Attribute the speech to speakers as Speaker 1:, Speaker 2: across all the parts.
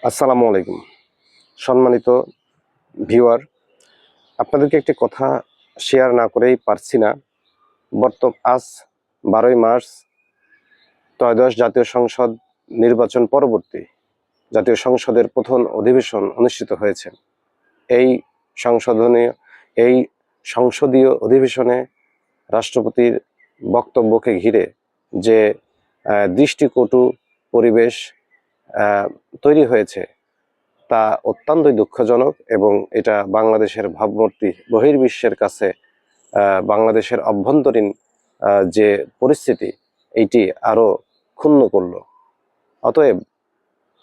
Speaker 1: আসসালামু আলাইকুম সম্মানিত ভিউয়ার, আপনাদেরকে একটি কথা শেয়ার না করেই পারছি না। আজ 12ই মার্চ ত্রয়োদশ জাতীয় সংসদ নির্বাচন পরবর্তী জাতীয় সংসদের প্রথম অধিবেশন অনুষ্ঠিত হয়েছে। এই এই সংসদীয় অধিবেশনে রাষ্ট্রপতির বক্তব্যকে ঘিরে যে দৃষ্টিকটু পরিবেশ তৈরি হয়েছে তা অত্যন্তই দুঃখজনক এবং এটা বাংলাদেশের ভাবমূর্তি বহির্বিশ্বের কাছে বাংলাদেশের অভ্যন্তরীণ যে পরিস্থিতি এইটি আরও ক্ষুণ্ণ করল। অতএব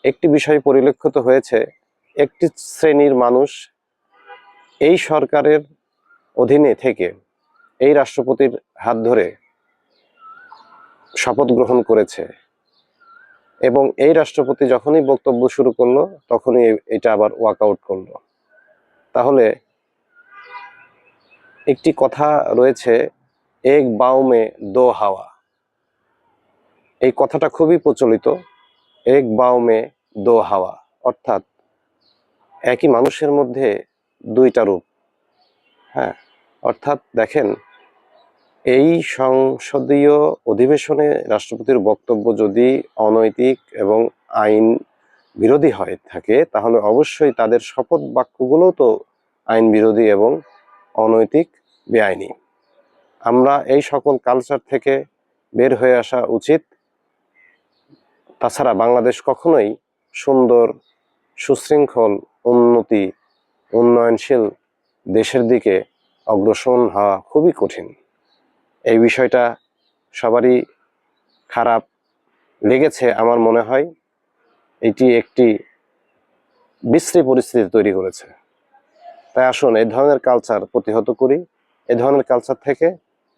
Speaker 1: একটি বিষয় পরিলক্ষিত হয়েছে, একটি শ্রেণীর মানুষ এই সরকারের অধীনে থেকে এই রাষ্ট্রপতির হাত ধরে শপথ গ্রহণ করেছে এবং এই রাষ্ট্রপতি যখনই বক্তব্য শুরু করলো তখনই এটা আবার ওয়াকআউট করলো। তাহলে একটি কথা রয়েছে, এক বাও মে দো হাওয়া। এই কথাটা খুবই প্রচলিত, এক বাও মে দো হাওয়া, অর্থাৎ একই মানুষের মধ্যে দুইটা রূপ। হ্যাঁ, অর্থাৎ দেখেন, এই সংসদীয় অধিবেশনে রাষ্ট্রপতির বক্তব্য যদি অনৈতিক এবং আইন বিরোধী হয়ে থাকে তাহলে অবশ্যই তাদের শপথ বাক্যগুলো তো আইন বিরোধী এবং অনৈতিক, বেআইনি। আমরা এই সকল কালচার থেকে বের হয়ে আসা উচিত। তাছাড়া বাংলাদেশ কখনোই সুন্দর, সুশৃঙ্খল, উন্নয়নশীল দেশের দিকে অগ্রসর হওয়া খুবই কঠিন। এই বিষয়টা সবারই খারাপ লেগেছে। আমার মনে হয় এটি একটি বিশ্রী পরিস্থিতি তৈরি করেছে। তাই আসুন এই ধরনের কালচার প্রতিহত করি, এই ধরনের কালচার থেকে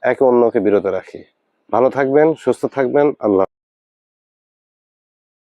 Speaker 1: একে অন্যকে বিরত রাখি। ভালো থাকবেন, সুস্থ থাকবেন। আল্লাহ।